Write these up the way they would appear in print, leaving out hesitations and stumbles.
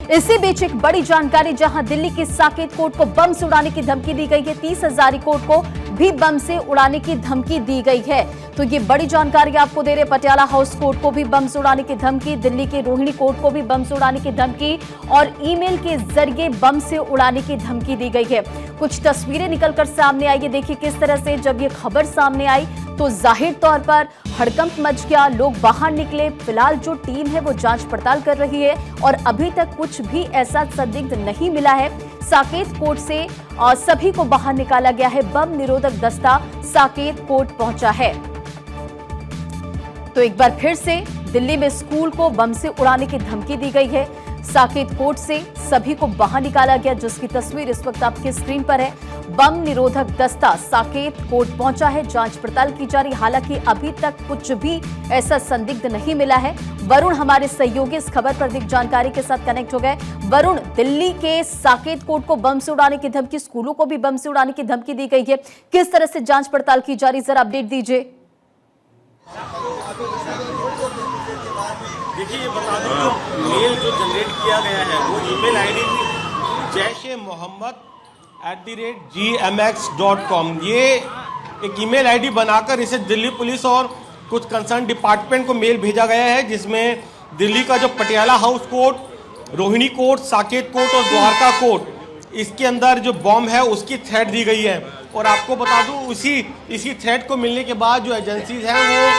इसी बीच एक बड़ी जानकारी, जहां दिल्ली की साकेत कोर्ट को बम से उड़ाने की धमकी दी गई है। 30 हजारी कोर्ट को भी बम से उड़ाने की धमकी दी गई है। तो ये बड़ी जानकारी आपको दे रहे। पटियाला हाउस कोर्ट को भी बम से उड़ाने की धमकी, दिल्ली के रोहिणी कोर्ट को भी बम से उड़ाने की धमकी और ईमेल के जरिए बम से उड़ाने की धमकी दी गई है। कुछ तस्वीरें निकलकर सामने आई है। देखिए किस तरह से जब ये खबर सामने आई तो जाहिर तौर पर हड़कंप मच गया, लोग बाहर निकले। फिलहाल जो टीम है वो जांच पड़ताल कर रही है और अभी तक कुछ भी ऐसा संदिग्ध नहीं मिला है। साकेत कोर्ट से सभी को बाहर निकाला गया है। बम निरोधक दस्ता साकेत कोर्ट पहुंचा है। तो एक बार फिर से दिल्ली में स्कूल को बम से उड़ाने की धमकी दी गई है। साकेत कोर्ट से सभी को बाहर निकाला गया, जिसकी तस्वीर इस वक्त आपकी स्क्रीन पर है। बम निरोधक दस्ता साकेत कोर्ट पहुंचा है, जांच पड़ताल की जा रही। हालांकि अभी तक कुछ भी ऐसा संदिग्ध नहीं मिला है। वरुण हमारे सहयोगी इस खबर पर अधिक जानकारी के साथ कनेक्ट हो गए। वरुण, दिल्ली के साकेत कोर्ट को बम से उड़ाने की धमकी, स्कूलों को भी बम से उड़ाने की धमकी दी गई है। किस तरह से जांच पड़ताल की जा रही, जरा अपडेट दीजिए। देखिए, ये बता दूं जो मेल जो जनरेट किया गया है वो ईमेल आईडी jaish-mohammed@gmx.com। ये एक ईमेल आईडी बनाकर इसे दिल्ली पुलिस और कुछ कंसर्न डिपार्टमेंट को मेल भेजा गया है, जिसमें दिल्ली का जो Patiala house court, Rohini court, Saket court और द्वारका कोर्ट, इसके अंदर जो बॉम्ब है उसकी थ्रेट दी गई है। और आपको बता दूं इसी थ्रेट को मिलने के बाद जो एजेंसीज हैं वो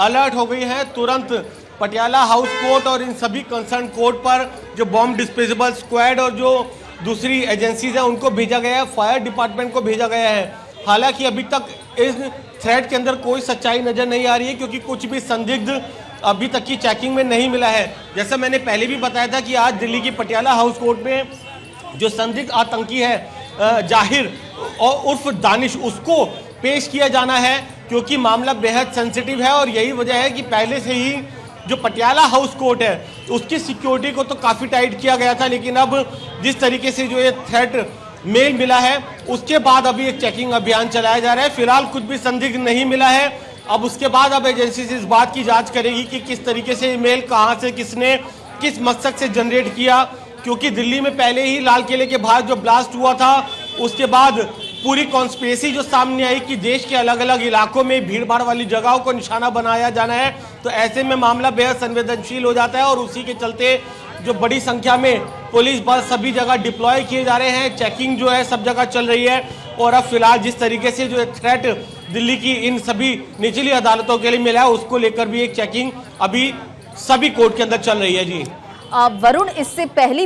अलर्ट हो गई है। तुरंत पटियाला हाउस कोर्ट और इन सभी कंसर्न कोर्ट पर जो बॉम्ब डिस्पोजेबल स्क्वाड और जो दूसरी एजेंसीज हैं उनको भेजा गया है, फायर डिपार्टमेंट को भेजा गया है। हालांकि अभी तक इस थ्रेट के अंदर कोई सच्चाई नजर नहीं आ रही है, क्योंकि कुछ भी संदिग्ध अभी तक की चेकिंग में नहीं मिला है। जैसा मैंने पहले भी बताया था कि आज दिल्ली की पटियाला हाउस कोर्ट में जो संदिग्ध आतंकी है जाहिर और उर्फ दानिश, उसको पेश किया जाना है, क्योंकि मामला बेहद सेंसिटिव है। और यही वजह है कि पहले से ही जो पटियाला हाउस कोर्ट है उसकी सिक्योरिटी को तो काफ़ी टाइट किया गया था, लेकिन अब जिस तरीके से जो ये थ्रेट मेल मिला है उसके बाद अभी एक चेकिंग अभियान चलाया जा रहा है। फिलहाल कुछ भी संदिग्ध नहीं मिला है। अब उसके बाद अब एजेंसी से इस बात की जांच करेगी कि किस तरीके से मेल कहां से किसने किस मकसद से जनरेट किया, क्योंकि दिल्ली में पहले ही लाल किले के बाहर जो ब्लास्ट हुआ था उसके बाद पूरी कॉन्स्पिरेसी जो सामने आई कि देश के अलग अलग इलाकों में भीड़ भाड़ वाली जगहों को निशाना बनाया जाना है, तो ऐसे में मामला बेहद संवेदनशील हो जाता है। और उसी के चलते जो बड़ी संख्या में पुलिस बल सभी जगह डिप्लॉय किए जा रहे हैं, चेकिंग जो है सब जगह चल रही है। और अब फिलहाल जिस तरीके से जो थ्रेट दिल्ली की इन सभी निचली अदालतों के लिए मिला है उसको लेकर भी एक चेकिंग अभी सभी कोर्ट के अंदर चल रही है। जी वरुण, इससे पहले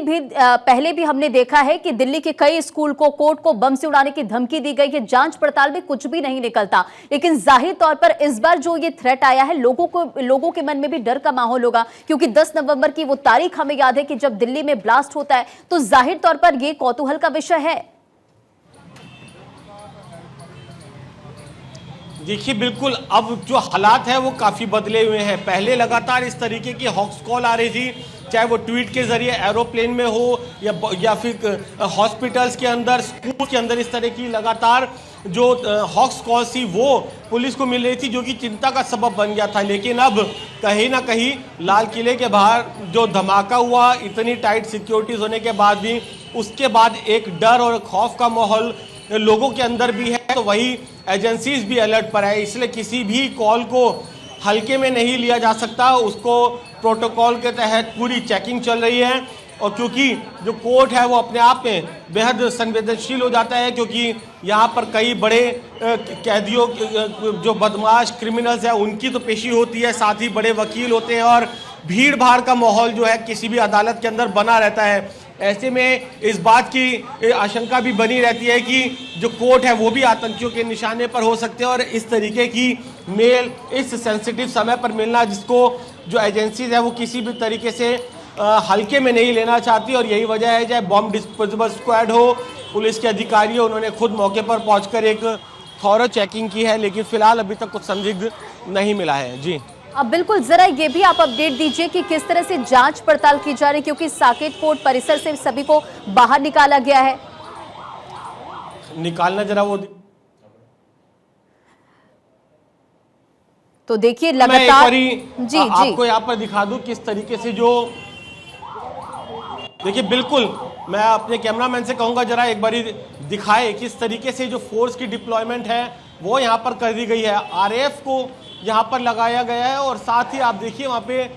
भी हमने देखा है कि दिल्ली के कई स्कूल को कोर्ट को बम से उड़ाने की धमकी दी गई है। जांच पड़ताल में कुछ भी नहीं निकलता, लेकिन जाहिर तौर पर इस बार जो ये थ्रेट आया है लोगों के मन में भी डर का माहौल होगा, क्योंकि 10 नवंबर की वो तारीख हमें याद है कि जब दिल्ली में ब्लास्ट होता है, तो जाहिर तौर पर यह कौतूहल का विषय है। देखिए, बिल्कुल अब जो हालात है वो काफ़ी बदले हुए हैं। पहले लगातार इस तरीके की हॉक्स कॉल आ रही थी, चाहे वो ट्वीट के जरिए एरोप्लेन में हो या फिर हॉस्पिटल्स के अंदर, स्कूल के अंदर, इस तरह की लगातार जो हॉक्स कॉल थी वो पुलिस को मिल रही थी, जो कि चिंता का सबब बन गया था। लेकिन अब कहीं ना कहीं लाल किले के बाहर जो धमाका हुआ, इतनी टाइट सिक्योरिटीज होने के बाद भी, उसके बाद एक डर और खौफ का माहौल लोगों के अंदर भी है। तो वही एजेंसीज भी अलर्ट पर है, इसलिए किसी भी कॉल को हल्के में नहीं लिया जा सकता। उसको प्रोटोकॉल के तहत पूरी चेकिंग चल रही है। और क्योंकि जो कोर्ट है वो अपने आप में बेहद संवेदनशील हो जाता है, क्योंकि यहाँ पर कई बड़े कैदियों, जो बदमाश क्रिमिनल्स हैं, उनकी तो पेशी होती है, साथ ही बड़े वकील होते हैं और भीड़ भाड़ का माहौल जो है किसी भी अदालत के अंदर बना रहता है। ऐसे में इस बात की आशंका भी बनी रहती है कि जो कोर्ट है वो भी आतंकियों के निशाने पर हो सकते हैं। और इस तरीके की मेल इस सेंसिटिव समय पर मिलना, जिसको जो एजेंसीज है वो किसी भी तरीके से हल्के में नहीं लेना चाहती। और यही वजह है, चाहे बॉम्ब डिस्पोजेबल स्क्वाड हो, पुलिस के अधिकारी हो, उन्होंने खुद मौके पर पहुंचकर एक थॉरो चेकिंग की है, लेकिन फिलहाल अभी तक कुछ संदिग्ध नहीं मिला है। जी अब बिल्कुल, जरा ये भी आप अपडेट दीजिए कि किस तरह से जांच पड़ताल की जा रही है, क्योंकि साकेत कोर्ट परिसर से सभी को बाहर निकाला गया है। निकालना जरा वो तो देखिए लगातार जी आपको यहाँ पर दिखा दूं किस तरीके से जो देखिए बिल्कुल, मैं अपने कैमरामैन से कहूँगा जरा एक बारी दिखाए किस तरीके से जो फोर्स की डिप्लॉयमेंट है वो यहाँ पर कर दी गई है। आरएएफ को यहाँ पर लगाया गया है और साथ ही आप देखिए वहाँ पे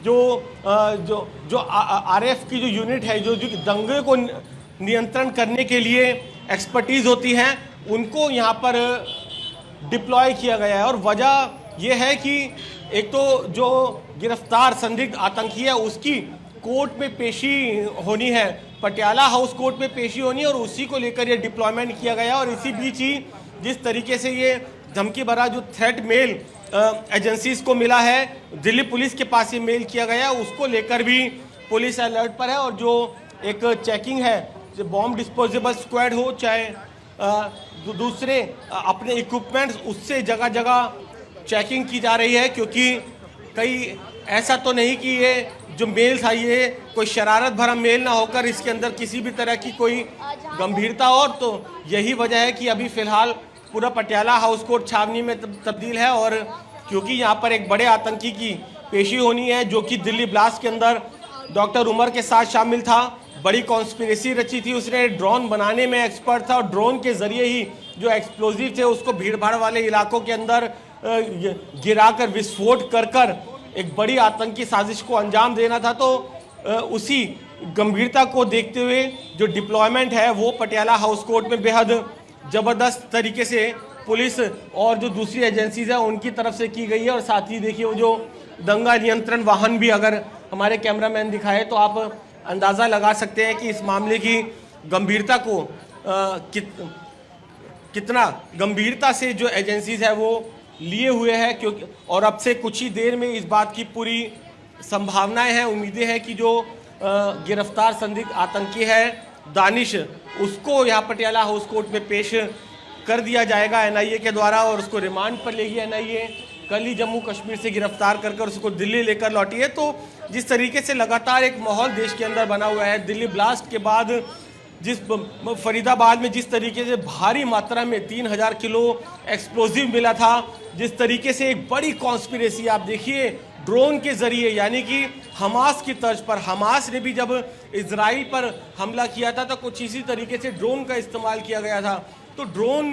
जो आरएएफ की जो यूनिट है जो दंगे को नियंत्रण करने के लिए एक्सपर्टीज होती हैं उनको यहाँ पर डिप्लॉय किया गया है। और वजह यह है कि एक तो जो गिरफ्तार संदिग्ध आतंकी है उसकी कोर्ट में पेशी होनी है, पटियाला हाउस कोर्ट में पेशी होनी है और उसी को लेकर ये डिप्लॉयमेंट किया गया। और इसी बीच ही जिस तरीके से ये धमकी भरा जो थ्रेट मेल एजेंसीज को मिला है, दिल्ली पुलिस के पास ये मेल किया गया, उसको लेकर भी पुलिस अलर्ट पर है। और जो एक चेकिंग है, जो बॉम्ब डिस्पोजेबल स्क्वाड हो चाहे दूसरे अपने इक्विपमेंट्स, उससे जगह जगह चेकिंग की जा रही है, क्योंकि कई ऐसा तो नहीं कि ये जो मेल था ये कोई शरारत भरा मेल ना होकर इसके अंदर किसी भी तरह की कोई गंभीरता हो। तो यही वजह है कि अभी फिलहाल पूरा पटियाला हाउस कोर्ट छावनी में तब्दील है। और क्योंकि यहाँ पर एक बड़े आतंकी की पेशी होनी है जो कि दिल्ली ब्लास्ट के अंदर डॉक्टर उमर के साथ शामिल था, बड़ी कॉन्स्पिरेसी रची थी, उसने ड्रोन बनाने में एक्सपर्ट था और ड्रोन के जरिए ही जो एक्सप्लोजिव थे उसको भीड़ भाड़ वाले इलाकों के अंदर गिराकर विस्फोट कर एक बड़ी आतंकी साजिश को अंजाम देना था। तो उसी गंभीरता को देखते हुए जो डिप्लॉयमेंट है वो पटियाला हाउस कोर्ट में बेहद ज़बरदस्त तरीके से पुलिस और जो दूसरी एजेंसीज हैं उनकी तरफ से की गई है। और साथ ही देखिए वो जो दंगा नियंत्रण वाहन भी अगर हमारे कैमरामैन दिखाए तो आप अंदाज़ा लगा सकते हैं कि इस मामले की गंभीरता को कितना गंभीरता से जो एजेंसीज है वो लिए हुए हैं। क्योंकि और अब से कुछ ही देर में इस बात की पूरी संभावनाएं हैं, उम्मीदें हैं कि जो गिरफ्तार संदिग्ध आतंकी है दानिश, उसको यहाँ पटियाला हाउस कोर्ट में पेश कर दिया जाएगा एनआईए के द्वारा और उसको रिमांड पर लेगी एनआईए। कल ही जम्मू कश्मीर से गिरफ्तार कर उसको दिल्ली लेकर लौटी है। तो जिस तरीके से लगातार एक माहौल देश के अंदर बना हुआ है, दिल्ली ब्लास्ट के बाद जिस फरीदाबाद में जिस तरीके से भारी मात्रा में 3000 किलो एक्सप्लोजिव मिला था, जिस तरीके से एक बड़ी कॉन्स्पिरेसी आप देखिए ड्रोन के जरिए, यानी कि हमास की तर्ज पर, हमास ने भी जब इजराइल पर हमला किया था तो कुछ इसी तरीके से ड्रोन का इस्तेमाल किया गया था। तो ड्रोन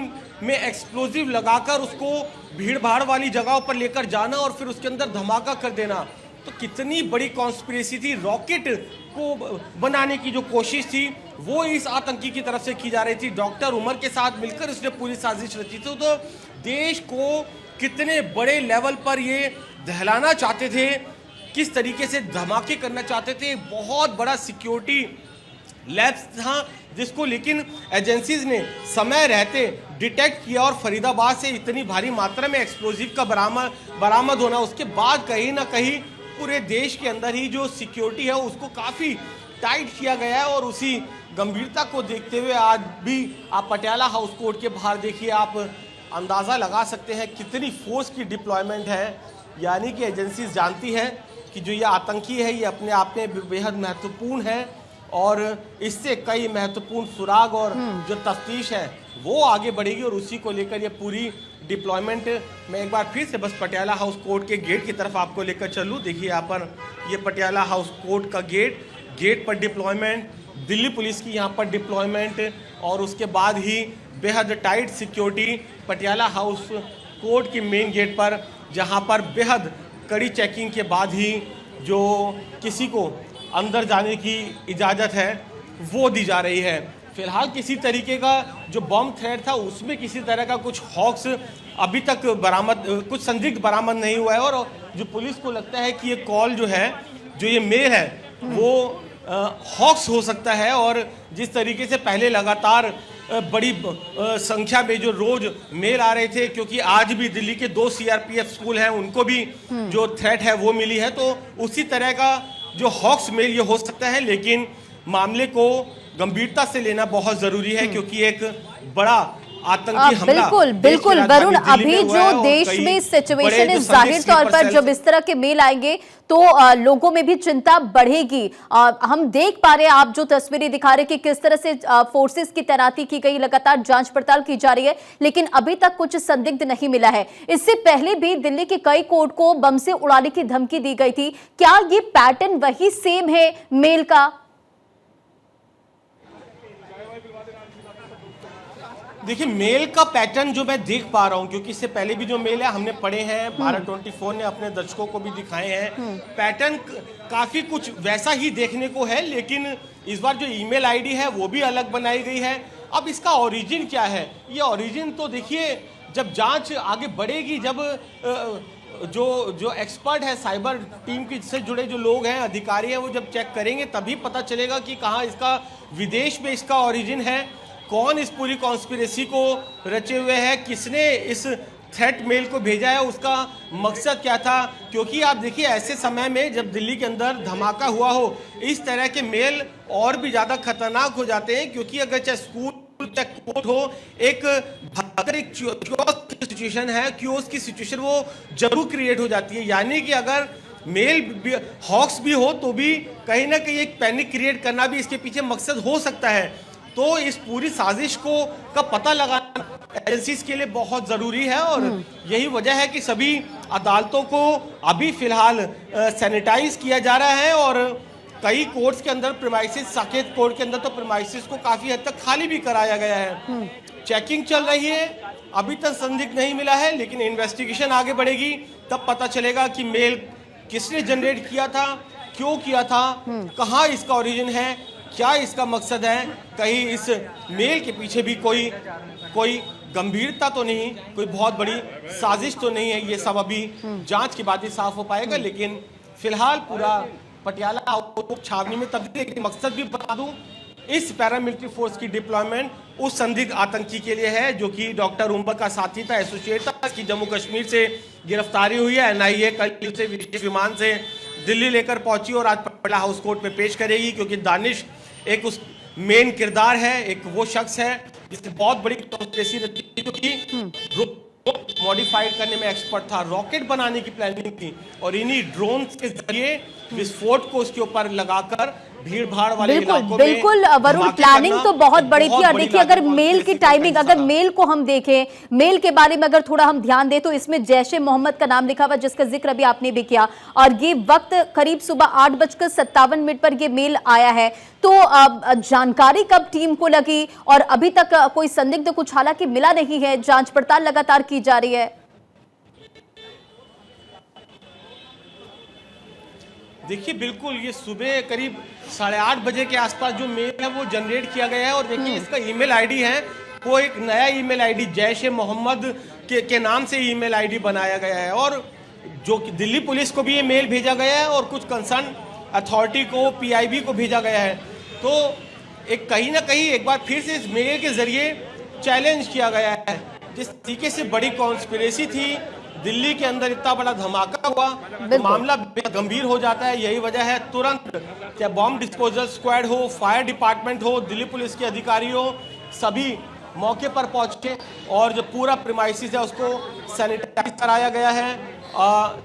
में एक्सप्लोजिव लगाकर उसको भीड़ भाड़ वाली जगहों पर लेकर जाना और फिर उसके अंदर धमाका कर देना, तो कितनी बड़ी कॉन्स्पिरेसी थी। रॉकेट को बनाने की जो कोशिश थी वो इस आतंकी की तरफ से की जा रही थी। डॉक्टर उमर के साथ मिलकर उसने पूरी साजिश रची थी। तो देश को कितने बड़े लेवल पर ये दहलाना चाहते थे, किस तरीके से धमाके करना चाहते थे। बहुत बड़ा सिक्योरिटी लैब्स था जिसको लेकिन एजेंसीज ने समय रहते डिटेक्ट किया और फरीदाबाद से इतनी भारी मात्रा में एक्सप्लोजिव का बरामद होना, उसके बाद कहीं ना कहीं पूरे देश के अंदर ही जो सिक्योरिटी है उसको काफ़ी टाइट किया गया है। और उसी गंभीरता को देखते हुए आज भी आप पटियाला हाउस कोर्ट के बाहर देखिए, आप अंदाज़ा लगा सकते हैं कितनी फोर्स की डिप्लॉयमेंट है। यानी कि एजेंसीज जानती है कि जो ये आतंकी है ये अपने आप में बेहद महत्वपूर्ण है और इससे कई महत्वपूर्ण सुराग और जो तफ्तीश है वो आगे बढ़ेगी। और उसी को लेकर ये पूरी डिप्लॉयमेंट, मैं एक बार फिर से बस पटियाला हाउस कोर्ट के गेट की तरफ आपको लेकर चलूँ। देखिए यहाँ पर ये पटियाला हाउस कोर्ट का गेट पर डिप्लॉयमेंट, दिल्ली पुलिस की यहाँ पर डिप्लॉयमेंट और उसके बाद ही बेहद tight security Patiala house court की मेन गेट पर, जहाँ पर बेहद कड़ी चेकिंग के बाद ही जो किसी को अंदर जाने की इजाज़त है वो दी जा रही है। फिलहाल किसी तरीके का जो बम थ्रेट था उसमें किसी तरह का कुछ हॉक्स अभी तक बरामद, कुछ संदिग्ध बरामद नहीं हुआ है। और जो पुलिस को लगता है कि ये कॉल जो है, जो ये मेल है वो हॉक्स हो सकता है। और जिस तरीके से पहले लगातार बड़ी संख्या में जो रोज मेल आ रहे थे, क्योंकि आज भी दिल्ली के 2 सीआरपीएफ स्कूल हैं उनको भी जो थ्रेट है वो मिली है, तो उसी तरह का जो हॉक्स मेल ये हो सकता है। लेकिन मामले को गंभीरता से लेना बहुत जरूरी है क्योंकि एक बड़ा आतंकी हमला बिल्कुल वरुण, अभी जो देश में सिचुएशन है जाहिर तौर पर जब इस तरह के मेल आएंगे तो लोगों में भी चिंता बढ़ेगी। हम देख पा रहे हैं, आप जो तस्वीरें दिखा रहे हैं कि किस तरह से फोर्सेस की तैनाती की गई, लगातार जांच पड़ताल की जा रही है, लेकिन अभी तक कुछ संदिग्ध नहीं मिला है। इससे पहले भी दिल्ली के कई कोर्ट को बम से उड़ाने की धमकी दी गई थी। क्या ये पैटर्न वही सेम है मेल का? देखिए मेल का पैटर्न जो मैं देख पा रहा हूँ, क्योंकि इससे पहले भी जो मेल है हमने पढ़े हैं, भारत 24 ने अपने दर्शकों को भी दिखाए हैं, पैटर्न काफी कुछ वैसा ही देखने को है, लेकिन इस बार जो ईमेल आईडी है वो भी अलग बनाई गई है। अब इसका ओरिजिन क्या है, ये ओरिजिन तो देखिए जब जांच आगे बढ़ेगी, जब जो एक्सपर्ट है साइबर टीम की से जुड़े जो लोग हैं, अधिकारी हैं, वो जब चेक करेंगे तभी पता चलेगा कि कहाँ इसका विदेश में इसका ओरिजिन है, कौन इस पूरी कॉन्स्पिरेसी को रचे हुए है, किसने इस थ्रेट मेल को भेजा है, उसका मकसद क्या था। क्योंकि आप देखिए ऐसे समय में जब दिल्ली के अंदर धमाका हुआ हो, इस तरह के मेल और भी ज़्यादा खतरनाक हो जाते हैं, क्योंकि अगर चाहे स्कूल तक कोर्ट हो, एक सिचुएशन है, क्योस की सिचुएशन वो जरूर क्रिएट हो जाती है। यानी कि अगर मेल हॉक्स भी हो तो भी कहीं ना कहीं एक पैनिक क्रिएट करना भी इसके पीछे मकसद हो सकता है। तो इस पूरी साजिश को का पता लगाना एजेंसीज के लिए बहुत जरूरी है, और यही वजह है कि सभी अदालतों को अभी फिलहाल सैनिटाइज किया जा रहा है, और कई कोर्ट्स के अंदर प्रीमाइसेस, साकेत कोर्ट के अंदर तो प्रीमाइसेस को काफी हद तक खाली भी कराया गया है। चेकिंग चल रही है, अभी तक संदिग्ध नहीं मिला है, लेकिन इन्वेस्टिगेशन आगे बढ़ेगी तब पता चलेगा कि मेल किसने जनरेट किया था, क्यों किया था, कहाँ इसका ओरिजिन है, क्या इसका मकसद है, कहीं इस मेल के पीछे भी कोई गंभीरता तो नहीं, कोई बहुत बड़ी साजिश तो नहीं है। ये सब अभी जांच के बाद ही साफ हो पाएगा, लेकिन फिलहाल पूरा पटियाला आउटपोस्ट छावनी में तब्दीली के मकसद भी बता दूं, इस पैरामिलिट्री फोर्स की डिप्लॉयमेंट उस संदिग्ध आतंकी के लिए है जो कि डॉक्टर उमर का साथी था, एसोसिएट था, इसकी जम्मू कश्मीर से गिरफ्तारी हुई है। एनआईए कल से विशेष विमान से दिल्ली लेकर पहुंची और आज पटियाला हाउस कोर्ट में पेश करेगी, क्योंकि दानिश एक उस मेन किरदार है, एक वो शख्स है जिसने बहुत बड़ी कॉन्स्पिरेसी रची, जो कि मॉडिफाइड करने में एक्सपर्ट था, रॉकेट बनाने की प्लानिंग थी, और इन्हीं ड्रोन के जरिए विस्फोट को उसके ऊपर लगाकर भीड़ भाड़ वाले इलाकों में बिल्कुल वरुण, प्लानिंग तो बहुत बड़ी थी। और देखिए अगर मेल की टाइमिंग, अगर मेल को हम देखें, मेल के बारे में अगर थोड़ा हम ध्यान दें तो इसमें जैश ए मोहम्मद का नाम लिखा हुआ, जिसका जिक्र अभी आपने भी किया, और ये वक्त करीब सुबह 8:57 पर ये मेल आया है। तो जानकारी कब टीम को लगी, और अभी तक कोई संदिग्ध कुछ हालांकि मिला नहीं है, जांच पड़ताल लगातार की जा रही है। देखिए बिल्कुल ये सुबह करीब 8:30 बजे के आसपास जो मेल है वो जनरेट किया गया है, और देखिए इसका ईमेल आईडी है, वो एक नया ईमेल आईडी जैश ए मोहम्मद के नाम से ईमेल आईडी बनाया गया है, और जो कि दिल्ली पुलिस को भी ये मेल भेजा गया है और कुछ कंसर्न अथॉरिटी को, पीआईबी को भेजा गया है। तो एक कहीं ना कहीं एक बार फिर से इस मेल के जरिए चैलेंज किया गया है, जिस तरीके से बड़ी कॉन्स्पिरेसी थी, दिल्ली के अंदर इतना बड़ा धमाका हुआ तो मामला गंभीर हो जाता है। यही वजह है तुरंत चाहे बॉम्ब डिस्पोजल स्क्वाड हो, फायर डिपार्टमेंट हो, दिल्ली पुलिस के अधिकारी हो, सभी मौके पर पहुंचे और जो पूरा प्रीमाइसिस है उसको सैनिटाइज कराया गया है,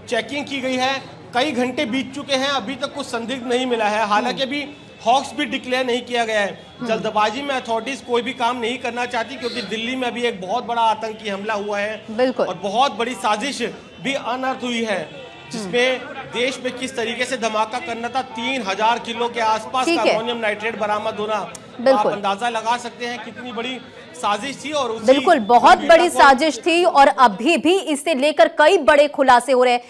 चेकिंग की गई है। कई घंटे बीत चुके हैं, अभी तक कुछ संदिग्ध नहीं मिला है। हालांकि अभी हॉक्स भी डिक्लेयर नहीं किया गया है। जल्दबाजी में अथॉरिटीज कोई भी काम नहीं करना चाहती, क्योंकि दिल्ली में अभी एक बहुत बड़ा आतंकी हमला हुआ है और बहुत बड़ी साजिश भी अनर्थ हुई है, जिसमें देश में किस तरीके से धमाका करना था। 3000 किलो के आसपास का अमोनियम नाइट्रेट बरामद होना, आप अंदाजा लगा सकते हैं कितनी बड़ी साजिश थी। और बिल्कुल बहुत बड़ी साजिश थी, और अभी भी इससे लेकर कई बड़े खुलासे हो रहे हैं।